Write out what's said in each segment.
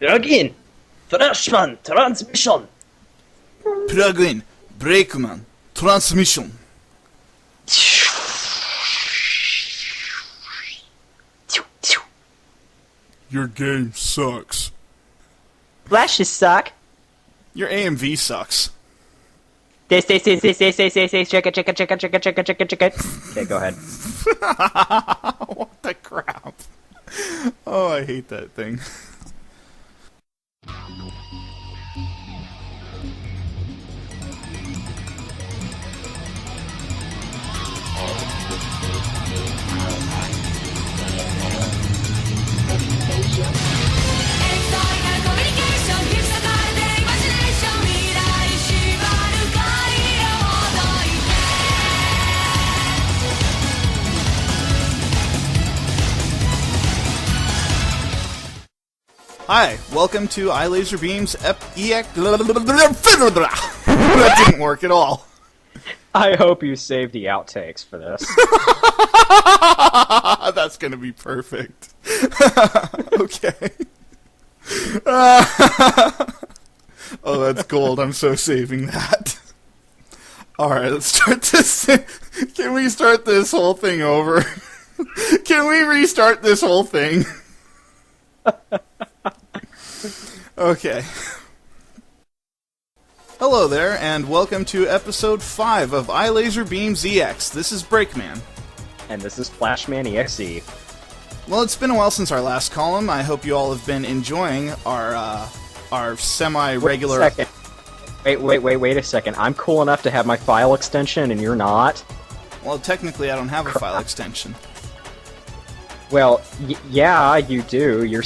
Plug in FlashMan transmission. Plug in Brakeman transmission. Your game sucks. Flashes suck. Your AMV sucks. Say, check it. Okay, go ahead. What the crap? Oh, I hate that thing. Hi, welcome to Lazor Beams EX. That didn't work at all. I hope you saved the outtakes for this. That's gonna be perfect. Okay. Oh, that's gold. I'm so saving that. Alright, let's start this. Can we start this whole thing over? Can we restart this whole thing? Okay. Hello there, and welcome to episode 5 of Lazor Beams EX. This is Brakeman. And this is FlashMan EXE. Well, it's been a while since our last column. I hope you all have been enjoying our semi-regular... Wait a second. I'm cool enough to have my file extension, and you're not? Well, technically I don't have a file extension. Well, yeah, you do. You're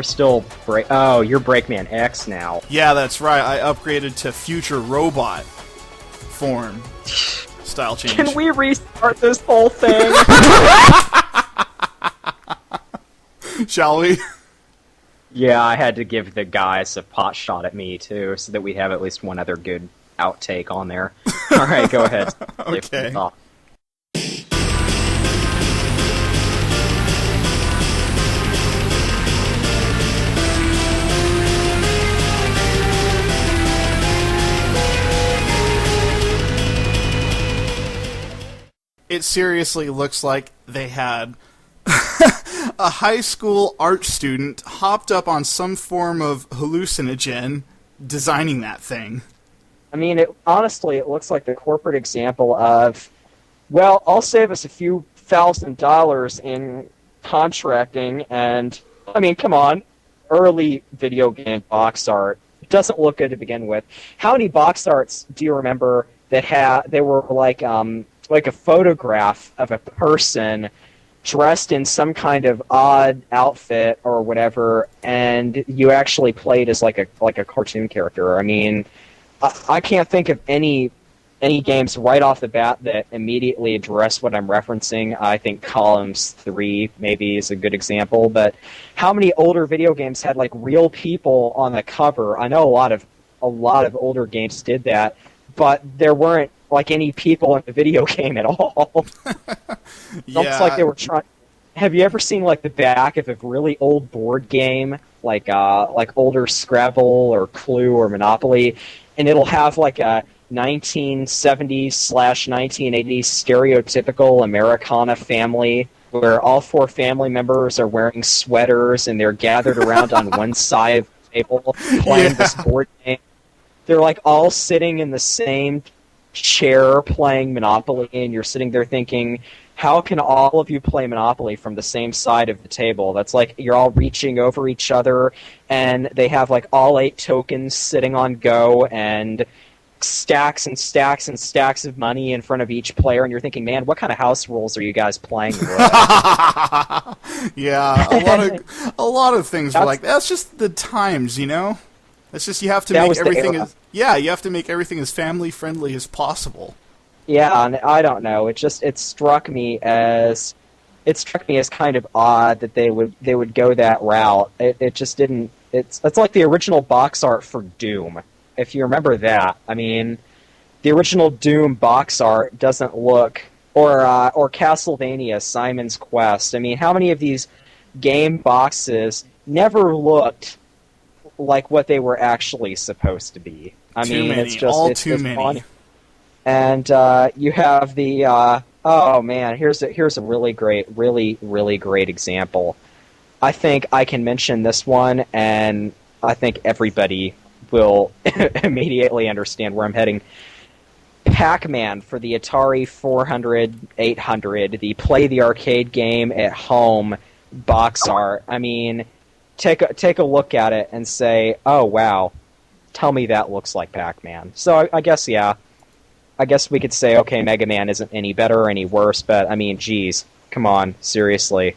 still you're Brakeman X now. Yeah, that's right. I upgraded to future robot form. Style change. Can we restart this whole thing? Shall we? Yeah, I had to give the guys a pot shot at me, too, so that we have at least one other good outtake on there. Alright, go ahead. Okay. It seriously looks like they had a high school art student hopped up on some form of hallucinogen designing that thing. I mean, honestly, it looks like the corporate example of, well, I'll save us a few $1,000 in contracting, and, I mean, come on, early video game box art doesn't look good to begin with. How many box arts do you remember that they were like a photograph of a person dressed in some kind of odd outfit or whatever, and you actually played as like a cartoon character? I mean, I can't think of any games right off the bat that immediately address what I'm referencing. I think Columns 3 maybe is a good example, but how many older video games had like real people on the cover? I know a lot of older games did that, but there weren't like any people in the video game at all. Yeah. Almost like they were trying. Have you ever seen like the back of a really old board game, like older Scrabble or Clue or Monopoly, and it'll have like a 1970s/1980s stereotypical Americana family where all 4 family members are wearing sweaters and they're gathered around on one side of the table playing this board game. They're like all sitting in the same chair playing Monopoly, and you're sitting there thinking, how can all of you play Monopoly from the same side of the table? That's like you're all reaching over each other, and they have like all 8 tokens sitting on go, and stacks and stacks and stacks of money in front of each player, and you're thinking, man, what kind of house rules are you guys playing with? Yeah, a lot of things were like that's just the times, you know? It's just you have to make everything you have to make everything as family friendly as possible. Yeah, and I don't know. It struck me as kind of odd that they would go that route. It just didn't. It's like the original box art for Doom, if you remember that. I mean, the original Doom box art doesn't look, or Castlevania Simon's Quest. I mean, how many of these game boxes never looked like what they were actually supposed to be. I Too mean, many, it's just all it's too just many. fun. And you have the oh man, here's a really great example. I think I can mention this one, and I think everybody will immediately understand where I'm heading. Pac-Man for the Atari 400, 800, the play the arcade game at home box art. I mean, take a look at it and say, oh wow, tell me that looks like Pac-Man. So I guess, yeah. I guess we could say, okay, Mega Man isn't any better or any worse, but I mean, geez, come on, seriously.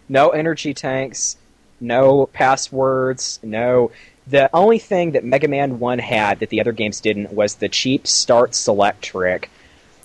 No energy tanks, no passwords, no... The only thing that Mega Man 1 had that the other games didn't was the cheap start select trick.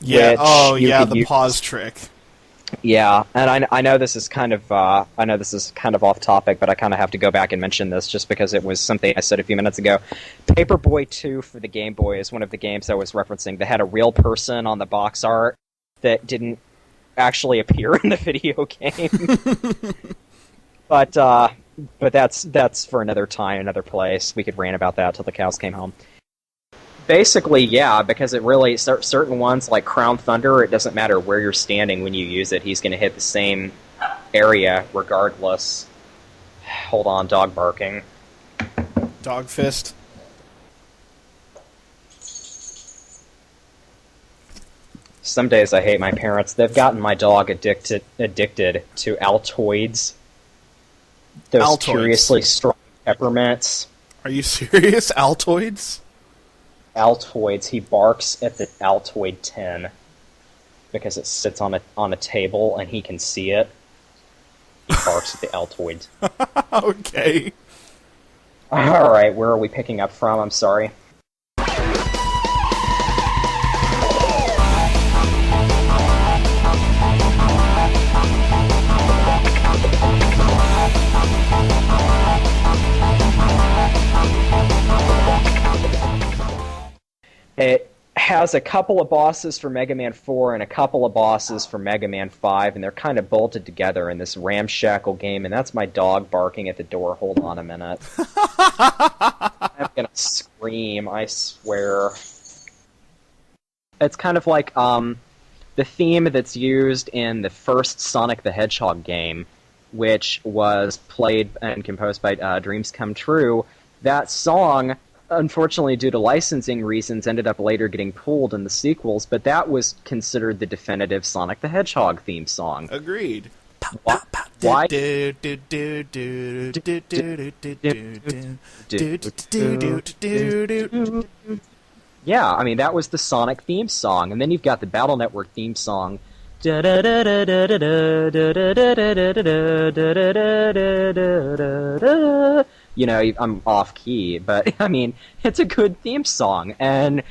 Yeah. Oh, you yeah. could The use. pause trick. Yeah, and I know this is kind of off topic, but I kind of have to go back and mention this just because it was something I said a few minutes ago. Paperboy 2 for the Game Boy is one of the games I was referencing that had a real person on the box art that didn't actually appear in the video game. But that's for another time, another place. We could rant about that till the cows came home. Basically, yeah, because it really certain ones like Crown Thunder, it doesn't matter where you're standing when you use it. He's going to hit the same area regardless. Hold on, dog barking. Dog fist. Some days I hate my parents. They've gotten my dog addicted to Altoids. Those Altoids. curiously strong peppermints. Are you serious? Altoids? Altoids. He barks at the Altoid tin because it sits on a table and he can see it. He barks at the Altoid. Okay. All right, where are we picking up from? I'm sorry. It has a couple of bosses for Mega Man 4 and a couple of bosses for Mega Man 5, and they're kind of bolted together in this ramshackle game, and that's my dog barking at the door. Hold on a minute. I'm gonna scream, I swear. It's kind of like the theme that's used in the first Sonic the Hedgehog game, which was played and composed by Dreams Come True. That song, unfortunately, due to licensing reasons, ended up later getting pulled in the sequels, but that was considered the definitive Sonic the Hedgehog theme song. Agreed. Why? Yeah, I mean, that was the Sonic theme song, and then you've got the Battle Network theme song. You know, I'm off key, but I mean, it's a good theme song, and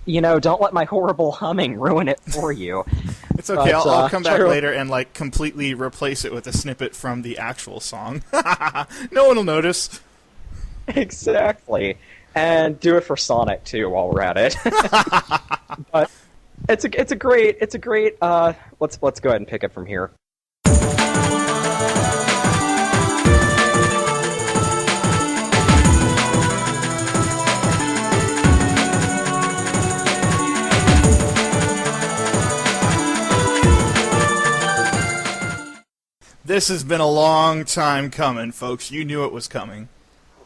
you know, don't let my horrible humming ruin it for you. It's okay. But, I'll come back true. later and like completely replace it with a snippet from the actual song. No one will notice. Exactly, and do it for Sonic too while we're at it. But it's a great. Let's go ahead and pick up from here. This has been a long time coming, folks. You knew it was coming.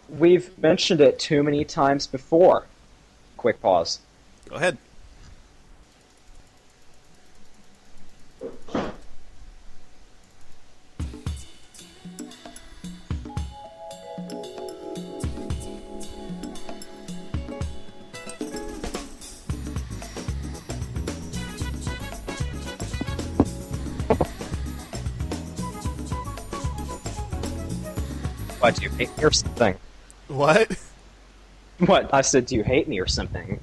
We've mentioned it too many times before. Quick pause. Go ahead. What, do you hate me or something? What? What? I said, do you hate me or something?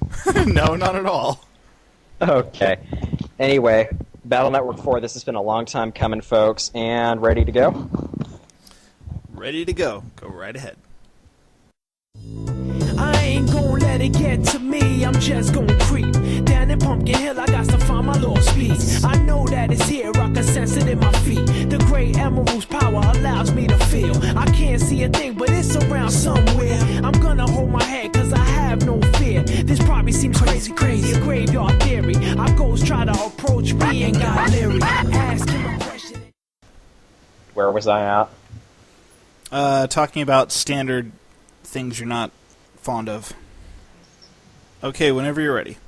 No, not at all. Okay. Anyway, Battle Network 4, this has been a long time coming, folks, and ready to go? Ready to go. Go right ahead. I ain't going it get to me, I'm just gonna creep. Down in Pumpkin Hill, I got to find my lost speeds. I know that it's here, I can sense it in my feet. The great emerald's power allows me to feel. I can't see a thing, but it's around somewhere. I'm gonna hold my head, cause I have no fear. This probably seems crazy, a graveyard theory. Our ghosts try to approach me and got leery. Ask him a question. Where was I at? Talking about standard things you're not fond of. Okay, whenever you're ready.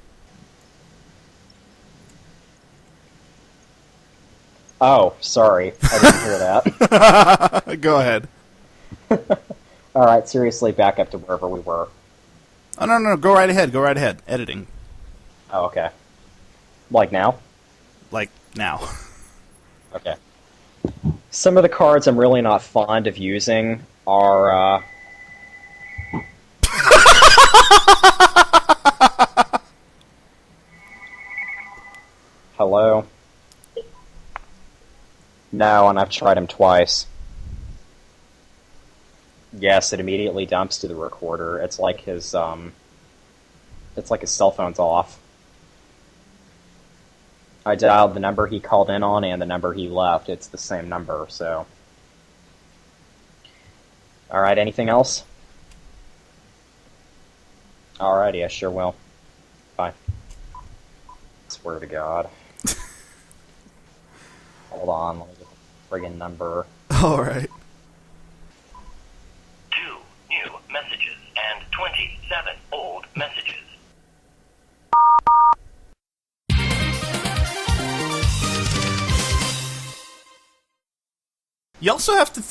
Oh, sorry. I didn't hear that. Go ahead. Alright, seriously, back up to wherever we were. Oh, no, go right ahead. Go right ahead. Editing. Oh, okay. Like now? Like, now. Okay. Some of the cards I'm really not fond of using are, Hello? No, and I've tried him twice. Yes, it immediately dumps to the recorder. It's like his cell phone's off. I dialed the number he called in on and the number he left. It's the same number, so... Alright, anything else? Alrighty, I sure will. Bye. Swear to God. Hold on, let me get the friggin' number. Alright. 2 new messages and 27 old messages. You also have to...